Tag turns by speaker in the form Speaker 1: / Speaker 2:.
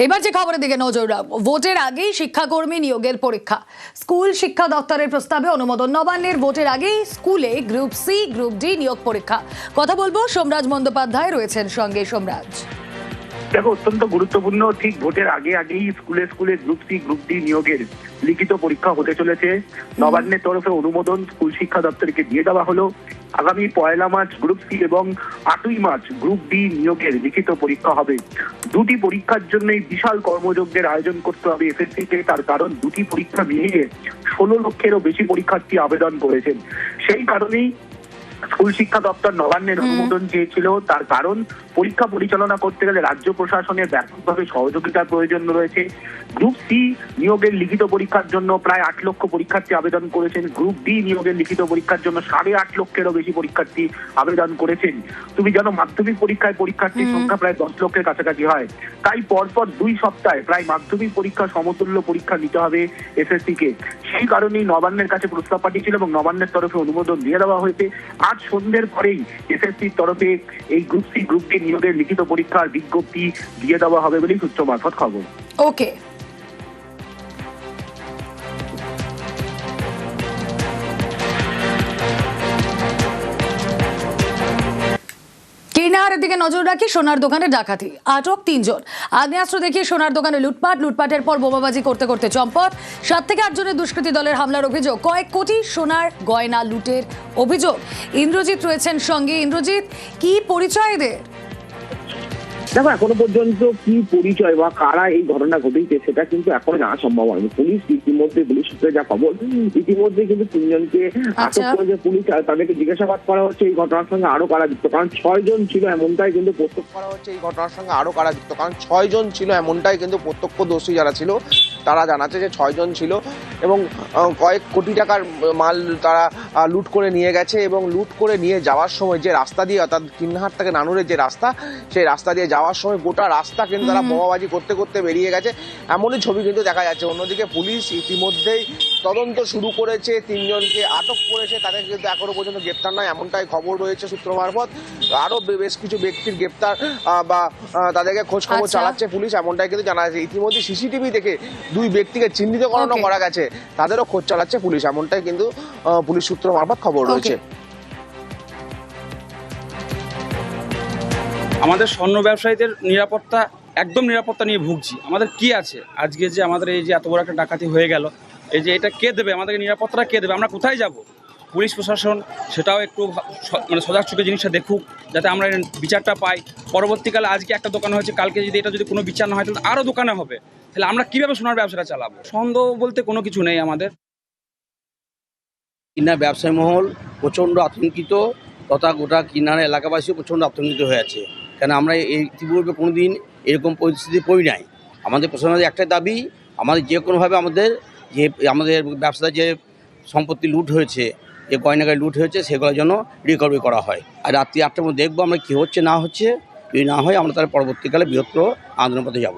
Speaker 1: এবার যে খবরের দিকে নজর রাখবো, ভোটের আগেই শিক্ষাকর্মী নিয়োগের পরীক্ষা। স্কুল শিক্ষা দপ্তরের প্রস্তাবে অনুমোদন নবান্নের। ভোটের আগেই স্কুলে গ্রুপ সি গ্রুপ ডি নিয়োগ পরীক্ষা। কথা বলবো, সোমরাজ বন্দ্যোপাধ্যায় রয়েছেন সঙ্গে। সোমরাজ,
Speaker 2: দেখো, অত্যন্ত গুরুত্বপূর্ণ। ঠিক ভোটের আগেই স্কুলে স্কুলে গ্রুপ সি গ্রুপ ডি নিয়োগের লিখিত পরীক্ষা হতে চলেছে। নবান্নের তরফে অনুমোদন স্কুল শিক্ষা দপ্তরকে দিয়ে দেওয়া হলো। আগামী 1 মার্চ গ্রুপ সি এবং 8 মার্চ গ্রুপ ডি নিয়োগের লিখিত পরীক্ষা হবে। দুটি পরীক্ষার জন্যই বিশাল কর্মযজ্ঞের আয়োজন করতে হবে এসএসসিকে। তার কারণ দুটি পরীক্ষা মিলিয়ে 16 লক্ষেরও বেশি পরীক্ষার্থী আবেদন করেছেন। সেই কারণেই স্কুল শিক্ষা দপ্তর নবান্নের অনুমোদন চেয়েছিল। তার কারণ পরীক্ষা পরিচালনা করতে গেলে রাজ্য প্রশাসনের ব্যাপকভাবে সহযোগিতার প্রয়োজন রয়েছে। গ্রুপ সি নিয়োগের লিখিত পরীক্ষার জন্য প্রায় 8 লক্ষ পরীক্ষার্থী আবেদন করেছেন। গ্রুপ ডি নিয়োগের লিখিত পরীক্ষার জন্য 8.5 লক্ষেরও বেশি পরীক্ষার্থী আবেদন করেছেন। তুমি জানো, মাধ্যমিক পরীক্ষায় পরীক্ষার্থীর সংখ্যা প্রায় 10 লক্ষের কাছাকাছি হয়। তাই পরপর 2 সপ্তাহে প্রায় মাধ্যমিক পরীক্ষা সমতুল্য পরীক্ষা নিতে হবে এসএসসি কে। সেই কারণেই নবান্নের কাছে প্রস্তাব পাঠিয়েছিল এবং নবান্নের তরফে অনুমোদন দিয়ে দেওয়া হয়েছে। আজ সন্ধ্যের পরেই এসএসসির তরফে এই গ্রুপ সি গ্রুপ ডি নিয়োগের লিখিত পরীক্ষার বিজ্ঞপ্তি দিয়ে দেওয়া হবে বলেই সূত্র মারফত খবর।
Speaker 1: ওকে। কিনারের দিকে নজর রাখি। সোনার দোকানে ডাকাতি, আটক 3 জন। আগ্নেয়াস্ত্র দেখিয়ে সোনার দোকানে লুটপাটের পর বোমাবাজি করতে করতে চম্পট। 7 থেকে 8 জনের দুষ্কৃতী দলের হামলার অভিযোগ। কয়েক কোটি সোনার গয়না লুটের অভিযোগ। ইন্দ্রজিৎ রয়েছেন সঙ্গে। ইন্দ্রজিৎ, কি পরিচয় এদের?
Speaker 3: দেখো, এখনো পর্যন্ত কি পরিচয় বা কারা এই ঘটনা ঘটেছে সেটা কিন্তু এখনো জানা সম্ভব হয়নি। পুলিশ সূত্রে যা খবর, ইতিমধ্যে কিন্তু 3 জনকে আটক করেছে পুলিশ। তাদেরকে জিজ্ঞাসাবাদ করা হচ্ছে এই ঘটনার সঙ্গে আরো কারা যুক্ত, কারণ 6 জন ছিল এমনটাই কিন্তু প্রত্যক্ষ করা হচ্ছে। এই ঘটনার সঙ্গে আরো কারা যুক্ত, কারণ 6 জন ছিল এমনটাই কিন্তু প্রত্যক্ষদর্শী যারা ছিল তারা জানাচ্ছে যে 6 জন ছিল এবং কয়েক কোটি টাকার মাল তারা লুট করে নিয়ে গেছে। এবং লুট করে নিয়ে যাওয়ার সময় যে রাস্তা দিয়ে, অর্থাৎ কিন্নাহাট থেকে নানুরের যে রাস্তা, সেই রাস্তা দিয়ে যাওয়ার সময় গোটা রাস্তা কিন্তু তারা বোমাবাজি করতে করতে বেরিয়ে গেছে, এমনই ছবি কিন্তু দেখা যাচ্ছে। অন্যদিকে পুলিশ ইতিমধ্যেই তদন্ত শুরু করেছে, 3 জনকে আটক করেছে। তাদের কিন্তু এখনো পর্যন্ত গ্রেপ্তার নয় এমনটাই খবর রয়েছে সূত্র মারফত। আরো বেশ কিছু ব্যক্তির গ্রেপ্তার বা তাদেরকে খোঁজ খবর চালাচ্ছে পুলিশ, এমনটাই কিন্তু জানা যাচ্ছে। ইতিমধ্যে সিসিটিভি দেখে 2 ব্যক্তিকে চিহ্নিতকরণ করা গেছে, তাদেরও খোঁজ চালাচ্ছে পুলিশ, এমনটাই কিন্তু পুলিশ সূত্র মারফত খবর রয়েছে।
Speaker 4: আমাদের স্বর্ণ ব্যবসায়ীদের একদম নিরাপত্তা নিয়ে ভুগছি। আমাদের কি আছে আজকে যে আমাদের এই যে এত বড় একটা ডাকাতি হয়ে গেল, এই যে এটা কে দেবে আমাদেরকে, নিরাপত্তাটা কে দেবে? আমরা কোথায় যাব? পুলিশ প্রশাসন সেটাও একটু সজাগ চোখে জিনিসটা দেখুক, যাতে আমরা বিচারটা পাই। পরবর্তীকালে আজকে একটা দোকান হয়েছে, কালকে এটা যদি কোনো বিচার না হয় তাহলে আরও দোকানে হবে। তাহলে আমরা কীভাবে সোনার ব্যবসাটা চালাবো? সন্দেহ বলতে কোনো কিছু নেই আমাদের।
Speaker 5: কিনা ব্যবসায়ী মহল প্রচণ্ড আতঙ্কিত, তথা গোটা কিনার এলাকাবাসীও প্রচণ্ড আতঙ্কিত হয়ে আছে। কেন আমরা ইতিপূর্বে কোনো দিন এরকম পরিস্থিতি পড়ি নাই। আমাদের প্রশাসনের একটাই দাবি, আমাদের যে কোনোভাবে আমাদের ব্যবসায় যে সম্পত্তি লুট হয়েছে, যে গয়নাগাড়ি লুট হয়েছে, সেগুলোর জন্য রিকভারি করা হয়। আর রাত্রি 8টার মধ্যে দেখবো আমরা কী হচ্ছে না হচ্ছে। যদি না হয় আমরা তার পরবর্তীকালে বৃহত্তর আন্দোলনের পথে যাব।